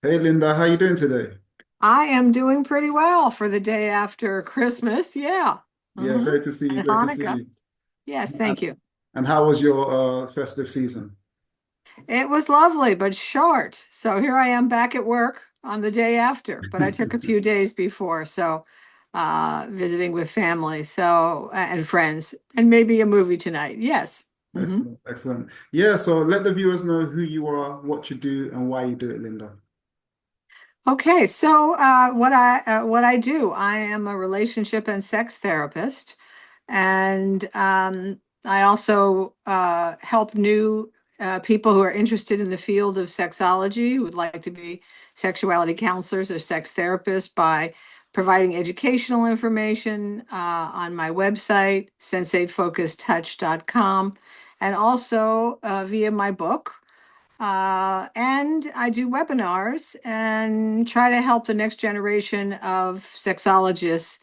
Hey Linda, how you doing today? I am doing pretty well for the day after Christmas. Yeah. Yeah, great to see you. And Great to see Hanukkah. you. Yes, And, thank you. and how was your festive season? It was lovely, but short. So here I am back at work on the day after, but I took a few days before. So visiting with family, and friends, and maybe a movie tonight. Yes. hmm Excellent, excellent. Yeah, so let the viewers know who you are, what you do, and why you do it, Linda. Okay, so what I do, I am a relationship and sex therapist. And I also help new people who are interested in the field of sexology, who would like to be sexuality counselors or sex therapists, by providing educational information on my website, sensateFocusTouch.com, and also via my book. And I do webinars and try to help the next generation of sexologists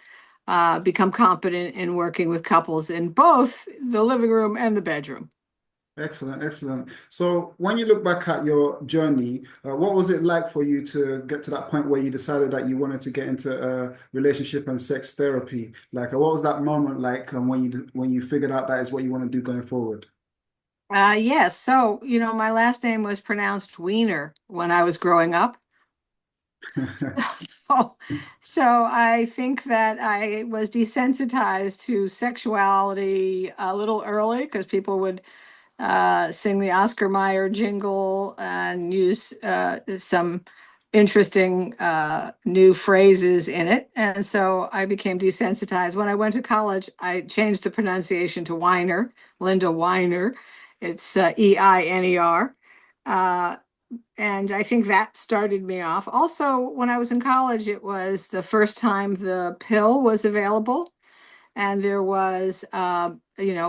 become competent in working with couples in both the living room and the bedroom. Excellent, excellent. So when you look back at your journey, what was it like for you to get to that point where you decided that you wanted to get into relationship and sex therapy? Like, what was that moment like when you figured out that is what you want to do going forward? Yes, so, my last name was pronounced Weiner when I was growing up. So, so I think that I was desensitized to sexuality a little early because people would sing the Oscar Mayer jingle and use some interesting new phrases in it. And so I became desensitized. When I went to college, I changed the pronunciation to Weiner, Linda Weiner. It's Einer. Uh, and I think that started me off. Also, when I was in college, it was the first time the pill was available and there was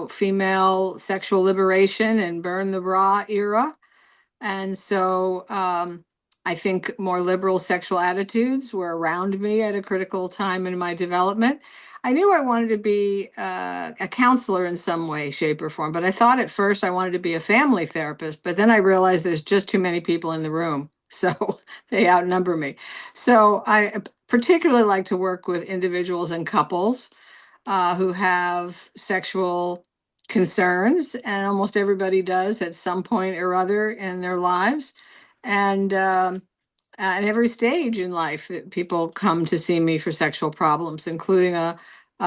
female sexual liberation and burn the bra era. And so I think more liberal sexual attitudes were around me at a critical time in my development. I knew I wanted to be a counselor in some way, shape, or form, but I thought at first I wanted to be a family therapist, but then I realized there's just too many people in the room. So they outnumber me. So I particularly like to work with individuals and couples who have sexual concerns, and almost everybody does at some point or other in their lives. And at every stage in life, that people come to see me for sexual problems, including a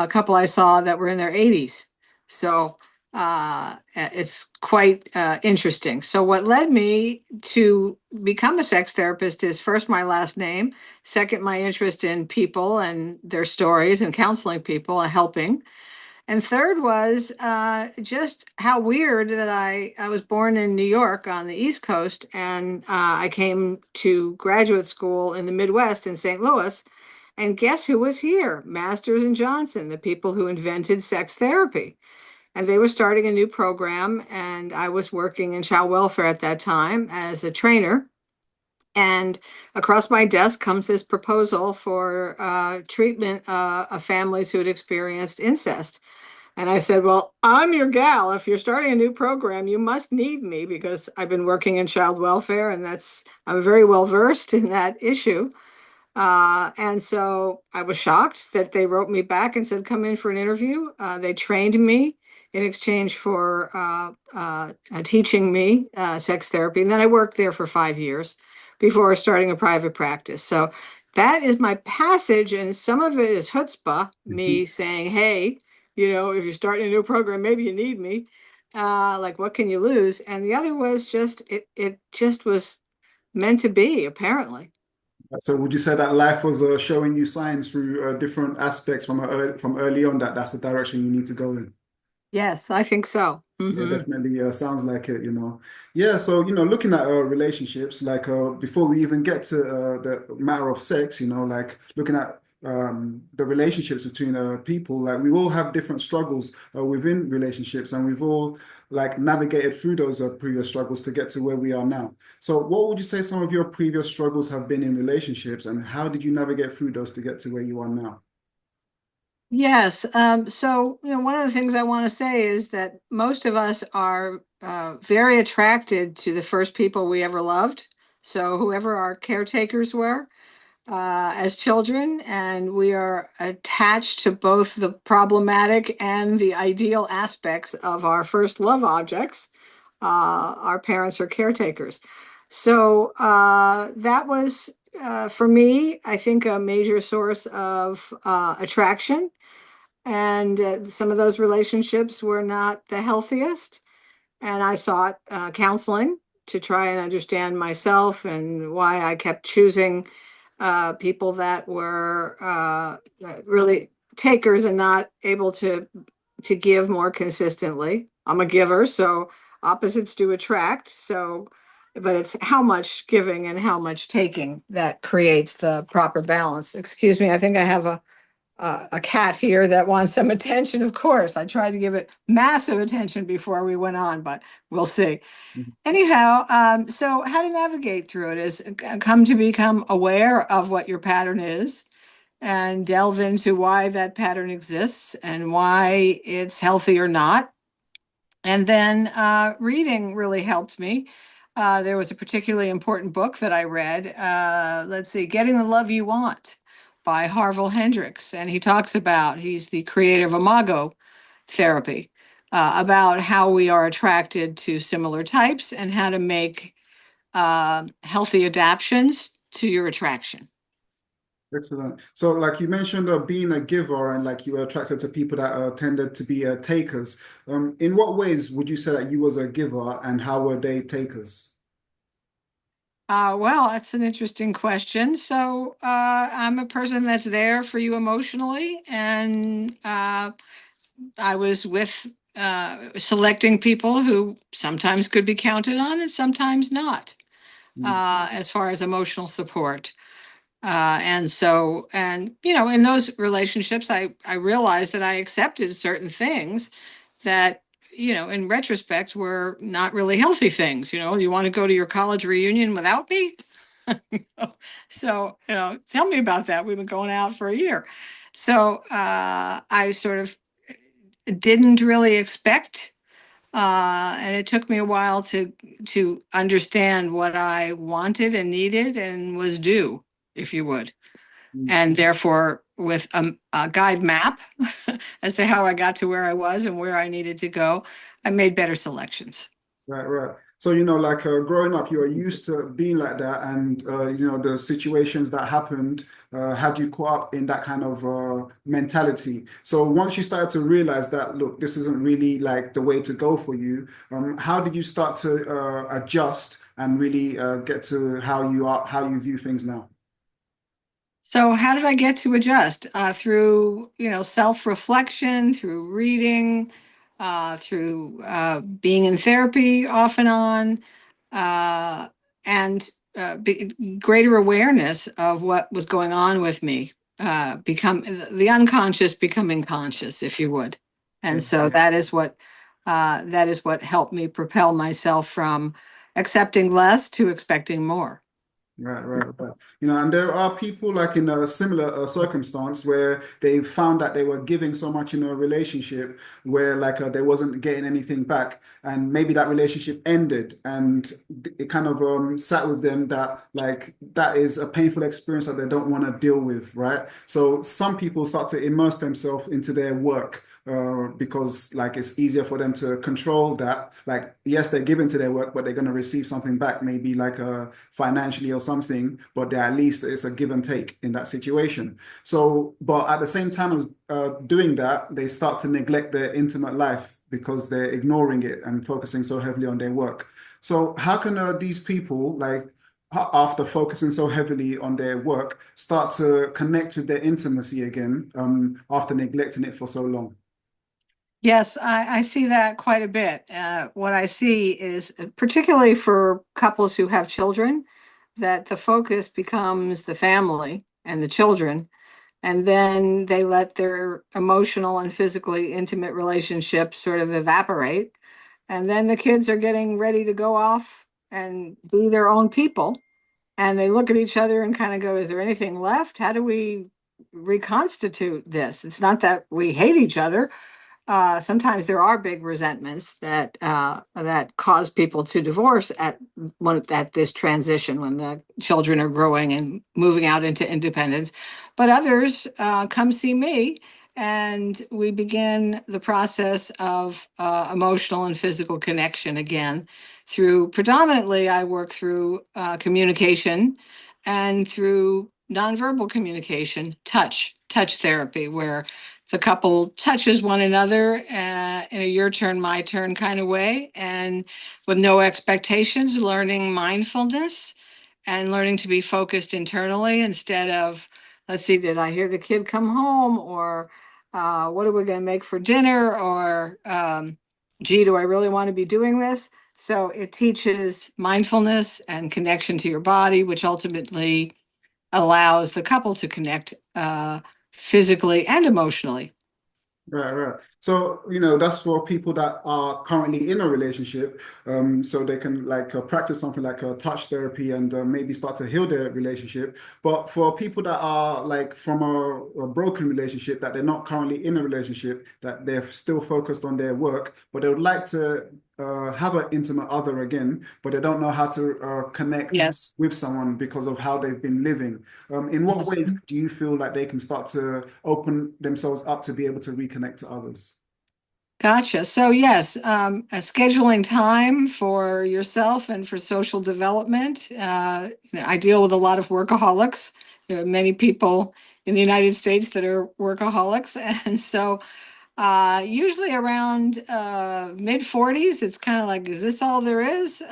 couple I saw that were in their 80s. So it's quite interesting. So, what led me to become a sex therapist is first my last name, second, my interest in people and their stories and counseling people and helping. And third was just how weird that I was born in New York on the East Coast, and I came to graduate school in the Midwest in St. Louis. And guess who was here? Masters and Johnson, the people who invented sex therapy. And they were starting a new program, and I was working in child welfare at that time as a trainer. And across my desk comes this proposal for treatment of families who had experienced incest. And I said, well, I'm your gal. If you're starting a new program, you must need me because I've been working in child welfare and I'm very well versed in that issue. And so I was shocked that they wrote me back and said, come in for an interview. They trained me in exchange for teaching me sex therapy. And then I worked there for 5 years before starting a private practice. So that is my passage. And some of it is chutzpah, me saying, hey, if you're starting a new program, maybe you need me. Like, what can you lose? And the other was just, it just was meant to be, apparently. So would you say that life was showing you signs through different aspects from early on that that's the direction you need to go in? Yes, I think so. Yeah, definitely sounds like it. Yeah, so looking at relationships, like before we even get to the matter of sex, like looking at the relationships between people, like we all have different struggles within relationships, and we've all like navigated through those previous struggles to get to where we are now. So, what would you say some of your previous struggles have been in relationships, and how did you navigate through those to get to where you are now? Yes. So, one of the things I want to say is that most of us are very attracted to the first people we ever loved. So whoever our caretakers were as children, and we are attached to both the problematic and the ideal aspects of our first love objects. Our parents are caretakers. So that was, for me, I think, a major source of attraction. And some of those relationships were not the healthiest. And I sought counseling to try and understand myself and why I kept choosing people that were really takers and not able to give more consistently. I'm a giver, so opposites do attract. So, but it's how much giving and how much taking that creates the proper balance. Excuse me, I think I have a cat here that wants some attention. Of course, I tried to give it massive attention before we went on, but we'll see. Mhm. Anyhow, so how to navigate through it is come to become aware of what your pattern is and delve into why that pattern exists and why it's healthy or not. And then reading really helped me. There was a particularly important book that I read. Let's see, Getting the Love You Want by Harville Hendrix. And he talks about, he's the creator of Imago therapy, about how we are attracted to similar types and how to make healthy adaptations to your attraction. Excellent. So, like you mentioned, being a giver and like you were attracted to people that tended to be takers. In what ways would you say that you was a giver and how were they takers? Well, that's an interesting question. So, I'm a person that's there for you emotionally, and I was with selecting people who sometimes could be counted on and sometimes not, Mm, as far as emotional support. And so, and in those relationships, I realized that I accepted certain things that, in retrospect, were not really healthy things. You want to go to your college reunion without me? So, tell me about that. We've been going out for a year. So, I sort of didn't really expect, and it took me a while to understand what I wanted and needed and was due, if you would, mm. and therefore with a guide map as to how I got to where I was and where I needed to go, I made better selections. Right, right. So, like growing up, you were used to being like that, and the situations that happened had you caught up in that kind of mentality. So, once you started to realize that, look, this isn't really like the way to go for you, how did you start to adjust and really get to how you view things now? So how did I get to adjust? Through, self-reflection, through reading, through being in therapy off and on, uh, and greater awareness of what was going on with me. Become the unconscious becoming conscious, if you would. Yeah. And so that is what helped me propel myself from accepting less to expecting more. Right, right, right. And there are people like in a similar circumstance where they found that they were giving so much in a relationship where like they wasn't getting anything back, and maybe that relationship ended, and it kind of sat with them that like that is a painful experience that they don't want to deal with, right? So some people start to immerse themselves into their work. Because like it's easier for them to control that. Like, yes, they're giving to their work, but they're going to receive something back, maybe like financially or something, but at least it's a give and take in that situation. So, but at the same time as doing that, they start to neglect their intimate life because they're ignoring it and focusing so heavily on their work. So, how can these people, like, after focusing so heavily on their work, start to connect with their intimacy again after neglecting it for so long? Yes, I see that quite a bit. What I see is, particularly for couples who have children, that the focus becomes the family and the children, and then they let their emotional and physically intimate relationships sort of evaporate. And then the kids are getting ready to go off and be their own people. And they look at each other and kind of go, is there anything left? How do we reconstitute this? It's not that we hate each other, sometimes there are big resentments that cause people to divorce at this transition when the children are growing and moving out into independence. But others come see me, and we begin the process of emotional and physical connection again through predominantly I work through communication and through nonverbal communication, touch therapy, where the couple touches one another in a your turn, my turn kind of way, and with no expectations, learning mindfulness and learning to be focused internally instead of, let's see, did I hear the kid come home? Or what are we going to make for dinner? Or, gee, do I really want to be doing this? So it teaches mindfulness and connection to your body, which ultimately allows the couple to connect physically and emotionally. Right, right. So, that's for people that are currently in a relationship, so they can like practice something like touch therapy and maybe start to heal their relationship. But for people that are like from a broken relationship, that they're not currently in a relationship, that they're still focused on their work, but they would like to have an intimate other again, but they don't know how to connect Yes. with someone because of how they've been living. In what Yes. ways do you feel like they can start to open themselves up to be able to reconnect to others? Gotcha. So yes, scheduling time for yourself and for social development. I deal with a lot of workaholics. There are many people in the United States that are workaholics, and so usually around mid 40s, it's kind of like, is this all there is?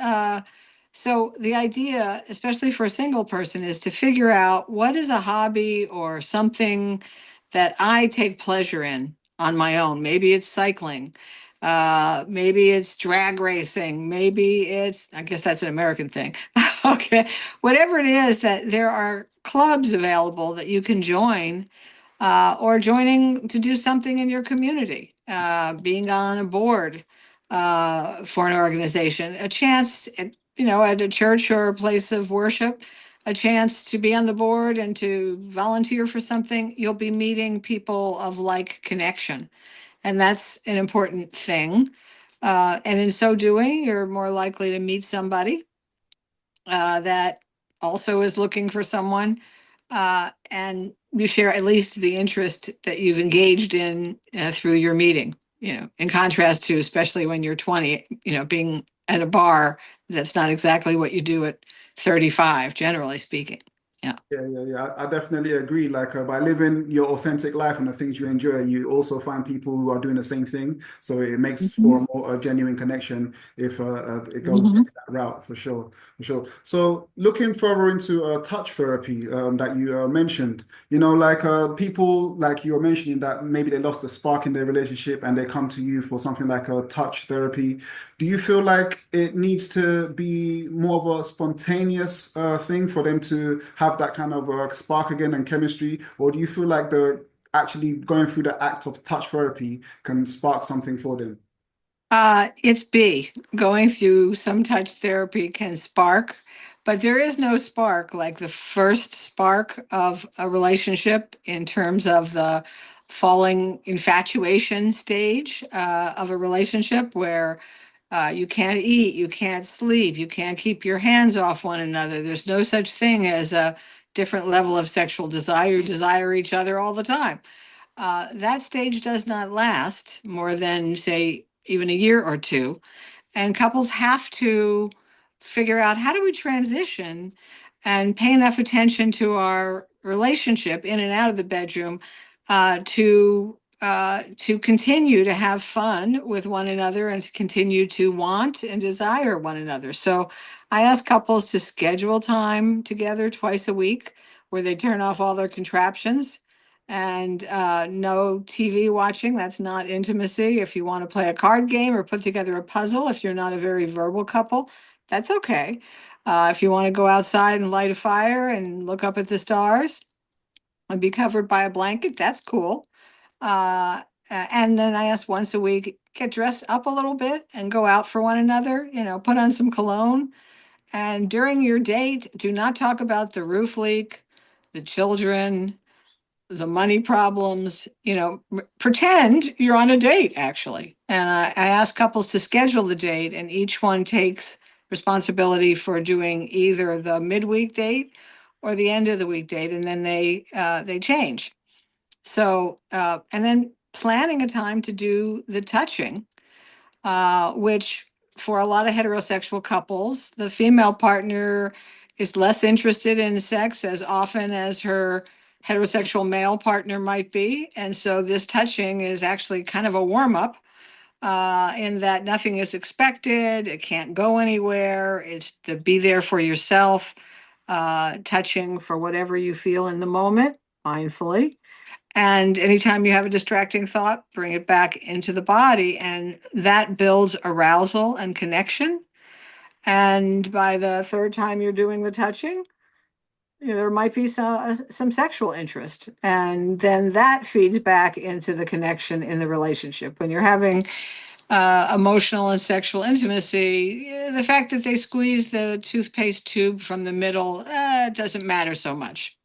So the idea, especially for a single person, is to figure out what is a hobby or something that I take pleasure in on my own. Maybe it's cycling. Maybe it's drag racing. Maybe it's, I guess that's an American thing. Okay. Whatever it is, that there are clubs available that you can join, or joining to do something in your community, being on a board for an organization, a chance, at a church or a place of worship, a chance to be on the board and to volunteer for something. You'll be meeting people of like connection, and that's an important thing. And in so doing, you're more likely to meet somebody that also is looking for someone, and you share at least the interest that you've engaged in through your meeting. In contrast to, especially when you're 20, being at a bar, that's not exactly what you do at 35, generally speaking. Yeah. Yeah, yeah, yeah. I definitely agree. Like by living your authentic life and the things you enjoy, you also find people who are doing the same thing. So it makes for Mhm. a more genuine connection if it goes Mhm. that route for sure, for sure. So looking further into touch therapy that you mentioned, like people like you were mentioning that maybe they lost the spark in their relationship and they come to you for something like a touch therapy. Do you feel like it needs to be more of a spontaneous thing for them to have that kind of spark again and chemistry? Or do you feel like the actually going through the act of touch therapy can spark something for them? It's B. Going through some touch therapy can spark, but there is no spark like the first spark of a relationship in terms of the falling infatuation stage of a relationship where you can't eat, you can't sleep, you can't keep your hands off one another. There's no such thing as a different level of sexual desire. You desire each other all the time. That stage does not last more than, say, even a year or two. And couples have to figure out, how do we transition and pay enough attention to our relationship in and out of the bedroom to continue to have fun with one another and to continue to want and desire one another. So I ask couples to schedule time together twice a week where they turn off all their contraptions, and no TV watching. That's not intimacy. If you want to play a card game or put together a puzzle, if you're not a very verbal couple, that's okay. If you want to go outside and light a fire and look up at the stars and be covered by a blanket, that's cool. And then I ask once a week, get dressed up a little bit and go out for one another, put on some cologne. And during your date, do not talk about the roof leak, the children, the money problems, pretend you're on a date actually. And I ask couples to schedule the date, and each one takes responsibility for doing either the midweek date or the end of the week date, and then they change. So and then planning a time to do the touching, which for a lot of heterosexual couples, the female partner is less interested in sex as often as her heterosexual male partner might be. And so this touching is actually kind of a warm up, in that nothing is expected, it can't go anywhere, it's to be there for yourself, touching for whatever you feel in the moment, mindfully. And anytime you have a distracting thought, bring it back into the body, and that builds arousal and connection. And by the third time you're doing the touching, there might be some sexual interest. And then that feeds back into the connection in the relationship. When you're having emotional and sexual intimacy, the fact that they squeeze the toothpaste tube from the middle doesn't matter so much.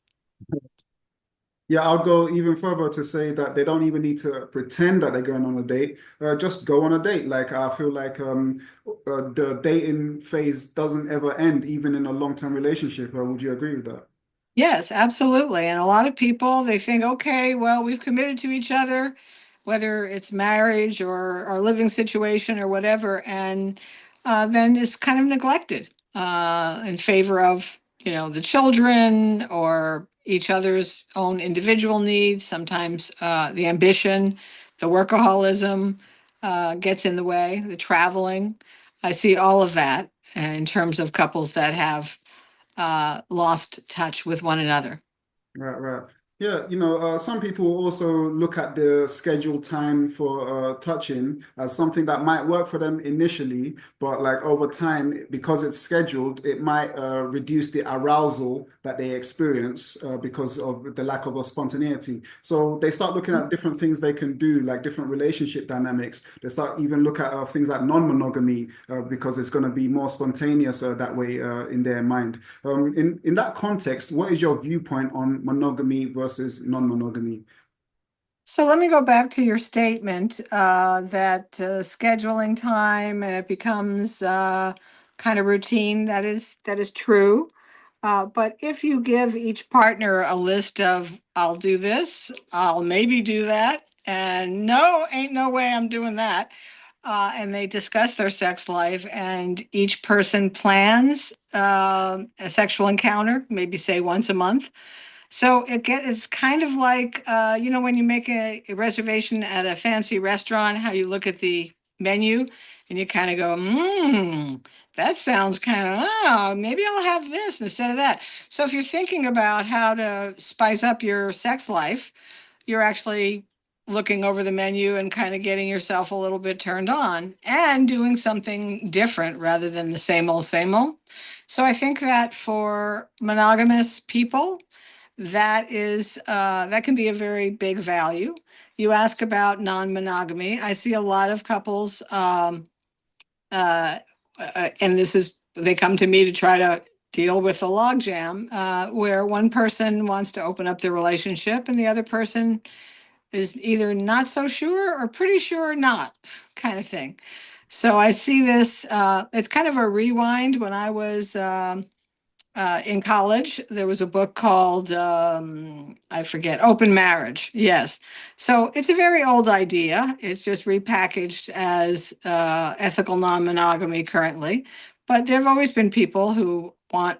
Yeah, I'll go even further to say that they don't even need to pretend that they're going on a date. Just go on a date. Like I feel like the dating phase doesn't ever end, even in a long-term relationship. Would you agree with that? Yes, absolutely. And a lot of people, they think, okay, well, we've committed to each other, whether it's marriage or our living situation or whatever, and then it's kind of neglected in favor of, the children or each other's own individual needs. Sometimes the ambition, the workaholism gets in the way, the traveling. I see all of that in terms of couples that have lost touch with one another. Right, right. Yeah, some people also look at the scheduled time for touching as something that might work for them initially, but like over time, because it's scheduled, it might reduce the arousal that they experience because of the lack of a spontaneity. So they start looking at different things they can do, like different relationship dynamics. They start even look at things like non-monogamy because it's going to be more spontaneous that way in their mind. In that context, what is your viewpoint on monogamy versus non-monogamy? So let me go back to your statement that scheduling time and it becomes kind of routine. That is true. But if you give each partner a list of, I'll do this, I'll maybe do that, and no, ain't no way I'm doing that, and they discuss their sex life, and each person plans a sexual encounter, maybe say once a month. So it's kind of like when you make a reservation at a fancy restaurant, how you look at the menu and you kind of go, that sounds kind of, oh, maybe I'll have this instead of that. So if you're thinking about how to spice up your sex life, you're actually looking over the menu and kind of getting yourself a little bit turned on and doing something different rather than the same old, same old. So I think that for monogamous people, that can be a very big value. You ask about non-monogamy. I see a lot of couples, and this is they come to me to try to deal with the logjam, where one person wants to open up their relationship and the other person is either not so sure or pretty sure or not, kind of thing. So I see this. It's kind of a rewind. When I was in college, there was a book called, I forget, Open Marriage. Yes. So it's a very old idea. It's just repackaged as ethical non monogamy currently. But there have always been people who want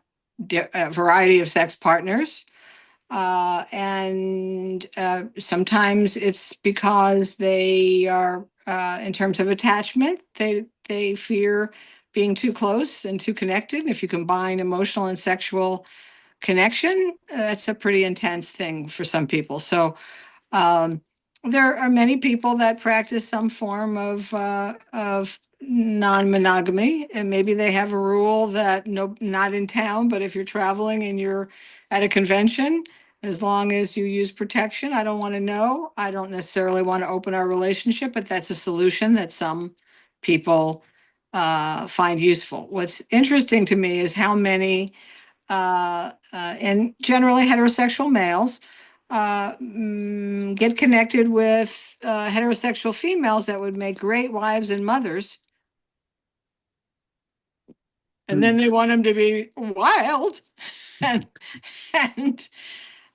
a variety of sex partners. And sometimes it's because they are, in terms of attachment, they fear being too close and too connected. If you combine emotional and sexual connection, that's a pretty intense thing for some people. So um, there are many people that practice some form of non-monogamy, and maybe they have a rule that no, not in town, but if you're traveling and you're at a convention, as long as you use protection, I don't want to know. I don't necessarily want to open our relationship, but that's a solution that some people find useful. What's interesting to me is how many and generally heterosexual males get connected with heterosexual females that would make great wives and mothers, and then Hmm. they want them to be wild and and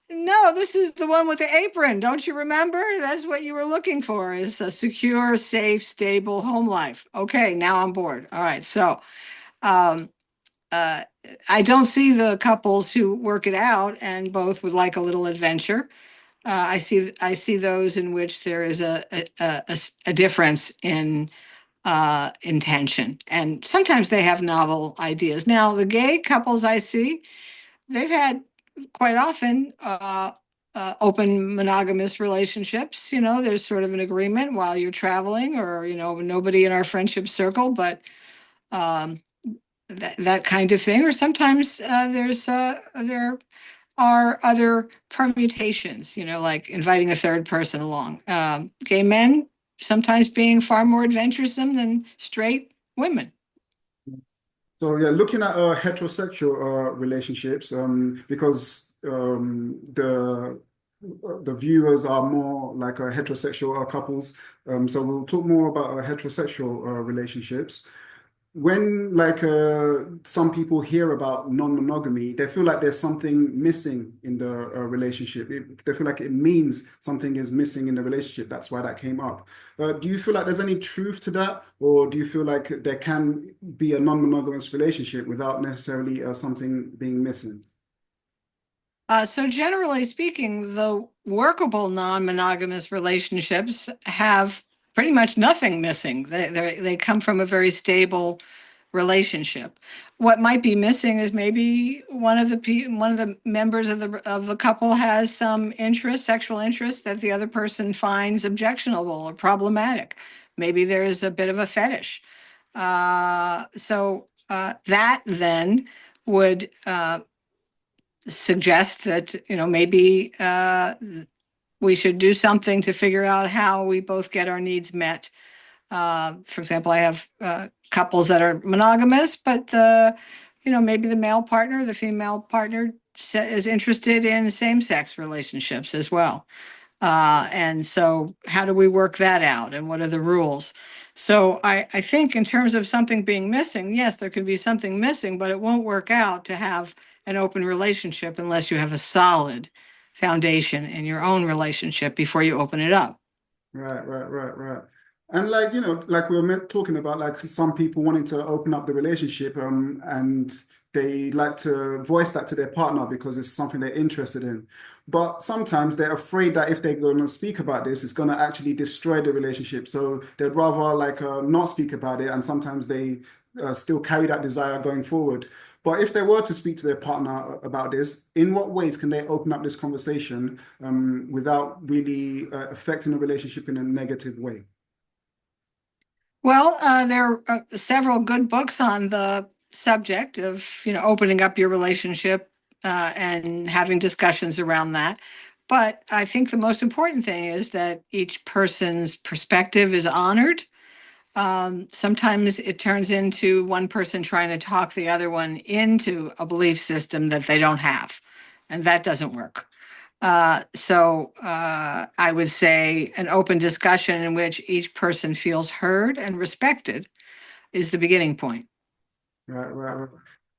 no, this is the one with the apron. Don't you remember? That's what you were looking for, is a secure, safe, stable home life. Okay, now I'm bored. All right, so um, uh, I don't see the couples who work it out and both would like a little adventure. I see those in which there is a difference in intention, and sometimes they have novel ideas. Now, the gay couples I see, they've had quite often open monogamous relationships. There's sort of an agreement while you're traveling, or nobody in our friendship circle, but um, that kind of thing. Or sometimes there are other permutations, like inviting a third person along. Gay men sometimes being far more adventuresome than straight women. So yeah, looking at heterosexual relationships, because the viewers are more like heterosexual couples. So we'll talk more about heterosexual relationships. When some people hear about non-monogamy, they feel like there's something missing in the relationship. They feel like it means something is missing in the relationship. That's why that came up. Do you feel like there's any truth to that, or do you feel like there can be a non-monogamous relationship without necessarily something being missing? So generally speaking, the workable non-monogamous relationships have pretty much nothing missing. They come from a very stable relationship. What might be missing is maybe one of the members of the couple has some interest, sexual interest, that the other person finds objectionable or problematic. Maybe there's a bit of a fetish. So that then would suggest that maybe we should do something to figure out how we both get our needs met. For example, I have couples that are monogamous, but maybe the male partner, the female partner is interested in same-sex relationships as well. And so how do we work that out, and what are the rules? So I think in terms of something being missing, yes, there could be something missing, but it won't work out to have an open relationship unless you have a solid foundation in your own relationship before you open it up. Right. And like we were talking about, like some people wanting to open up the relationship, and they like to voice that to their partner because it's something they're interested in. But sometimes they're afraid that if they're going to speak about this, it's going to actually destroy the relationship. So they'd rather not speak about it, and sometimes they still carry that desire going forward. But if they were to speak to their partner about this, in what ways can they open up this conversation without really affecting the relationship in a negative way? Well, there are several good books on the subject of, opening up your relationship and having discussions around that. But I think the most important thing is that each person's perspective is honored. Sometimes it turns into one person trying to talk the other one into a belief system that they don't have, and that doesn't work. So I would say an open discussion in which each person feels heard and respected is the beginning point. Right.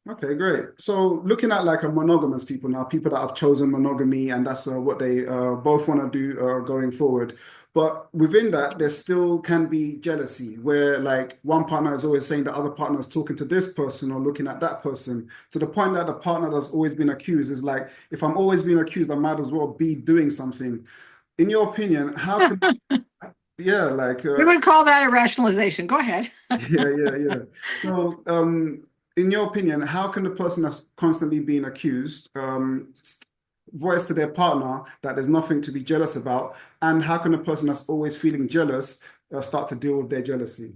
Okay, great. So looking at like a monogamous people now, people that have chosen monogamy and that's what they both want to do going forward. But within that, there still can be jealousy where like one partner is always saying the other partner is talking to this person or looking at that person to the point that the partner that's always been accused is like, if I'm always being accused, I might as well be doing something. In your opinion, how can, yeah, We would call that a rationalization. Go ahead. yeah. So, in your opinion, how can the person that's constantly being accused voice to their partner that there's nothing to be jealous about? And how can the person that's always feeling jealous start to deal with their jealousy?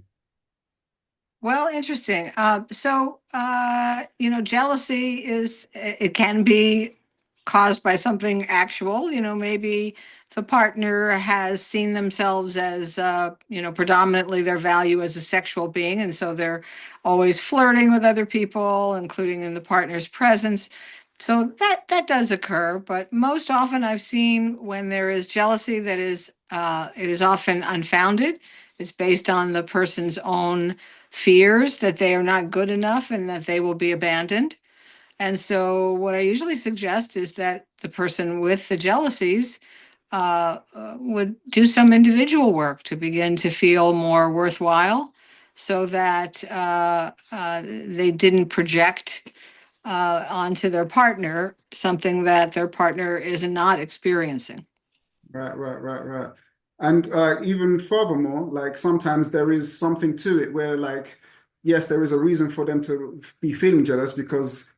Well, interesting. Jealousy it can be caused by something actual. Maybe the partner has seen themselves as, predominantly their value as a sexual being. And so they're always flirting with other people, including in the partner's presence. So that does occur, but most often I've seen when there is jealousy that is it is often unfounded. It's based on the person's own fears that they are not good enough and that they will be abandoned. And so what I usually suggest is that the person with the jealousies would do some individual work to begin to feel more worthwhile so that they didn't project onto their partner something that their partner is not experiencing. Right, right, right, right. And even furthermore, like sometimes there is something to it where, like, yes, there is a reason for them to be feeling jealous because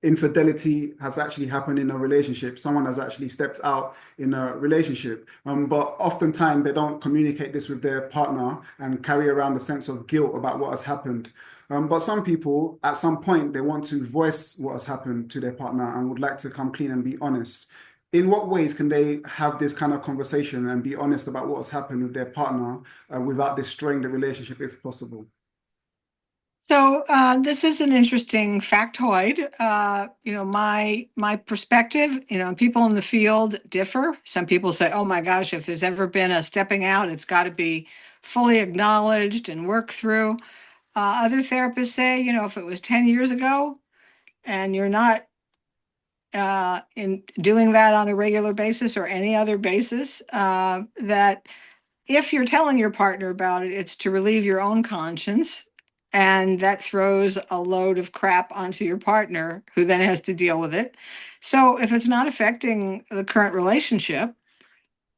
infidelity has actually happened in a relationship. Someone has actually stepped out in a relationship. But oftentimes they don't communicate this with their partner and carry around a sense of guilt about what has happened. But some people, at some point, they want to voice what has happened to their partner and would like to come clean and be honest. In what ways can they have this kind of conversation and be honest about what's happened with their partner without destroying the relationship if possible? So this is an interesting factoid. My perspective. People in the field differ. Some people say, "Oh my gosh, if there's ever been a stepping out, it's got to be fully acknowledged and worked through." Other therapists say, if it was 10 years ago and you're not in doing that on a regular basis or any other basis, that if you're telling your partner about it, it's to relieve your own conscience. And that throws a load of crap onto your partner who then has to deal with it. So if it's not affecting the current relationship,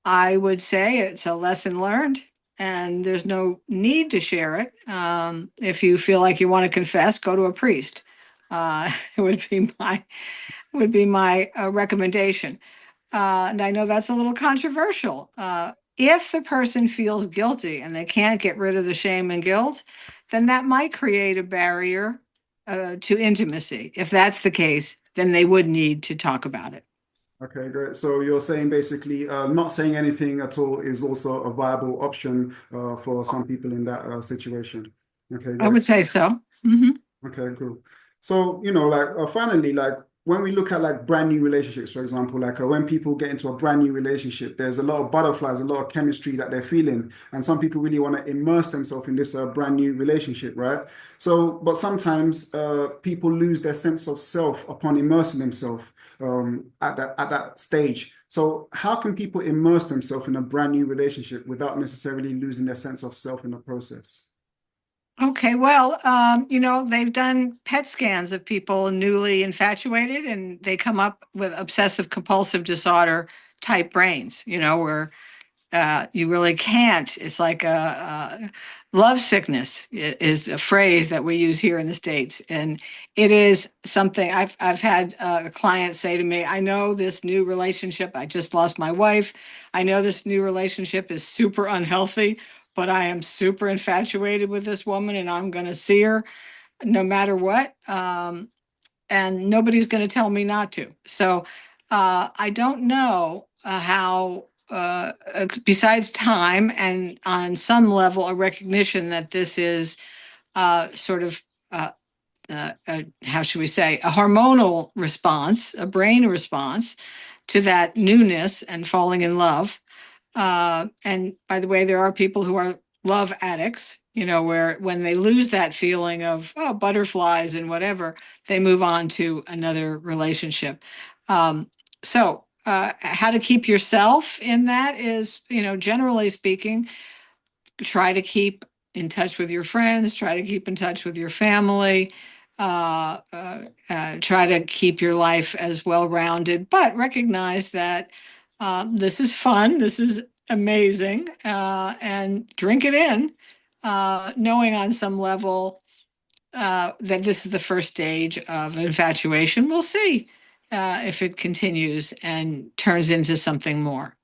I would say it's a lesson learned and there's no need to share it. If you feel like you want to confess, go to a priest. It would be my recommendation. And I know that's a little controversial. If the person feels guilty and they can't get rid of the shame and guilt, then that might create a barrier to intimacy. If that's the case, then they would need to talk about it. Okay, great. So you're saying basically not saying anything at all is also a viable option for some people in that situation. Okay, I great. would say so. Hmm. Okay, cool. So, like finally, like when we look at like brand new relationships, for example, like when people get into a brand new relationship, there's a lot of butterflies, a lot of chemistry that they're feeling. And some people really want to immerse themselves in this brand new relationship, right? So, but sometimes people lose their sense of self upon immersing themselves at that stage. So, how can people immerse themselves in a brand new relationship without necessarily losing their sense of self in the process? Okay, well, they've done PET scans of people newly infatuated, and they come up with obsessive compulsive disorder type brains, where you really can't. It's like a love sickness is a phrase that we use here in the States. And it is something I've had a client say to me, I know this new relationship, I just lost my wife. I know this new relationship is super unhealthy, but I am super infatuated with this woman and I'm going to see her no matter what. And nobody's going to tell me not to. So I don't know how, besides time and on some level, a recognition that this is sort of, how should we say, a hormonal response, a brain response to that newness and falling in love. And by the way, there are people who are love addicts, where when they lose that feeling of butterflies and whatever, they move on to another relationship. How to keep yourself in that is, generally speaking, try to keep in touch with your friends, try to keep in touch with your family, try to keep your life as well rounded, but recognize that this is fun, this is amazing, and drink it in, knowing on some level that this is the first stage of infatuation. We'll see if it continues and turns into something more.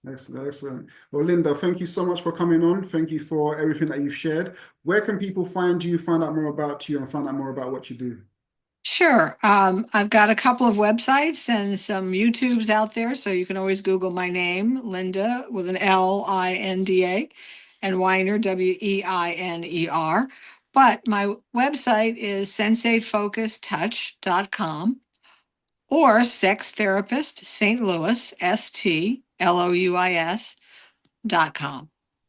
Excellent, excellent. Well, Linda, thank you so much for coming on. Thank you for everything that you've shared. Where can people find you, find out more about you, and find out more about what you do? Sure. I've got a couple of websites and some YouTubes out there, so you can always Google my name, Linda, with an Linda, and Weiner, Weiner. But my website is sensateFocusTouch.com. or Sex Therapist St. Louis, STLOUIS.com.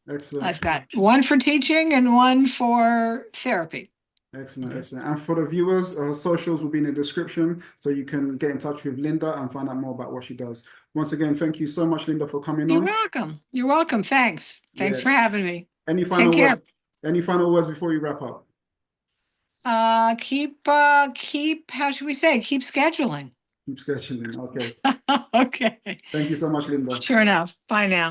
Excellent. I've got one for teaching and one for therapy. Excellent, excellent. And for the viewers, socials will be in the description so you can get in touch with Linda and find out more about what she does. Once again, thank you so much, Linda, for coming You're on. welcome. You're welcome. Thanks. Thanks Yeah. for having me. Any Take final care. words? Any final words before you wrap up? Keep, how should we say? Keep scheduling. Keep scheduling. Okay. Okay. Thank you so much, Linda. Sure enough. Bye now.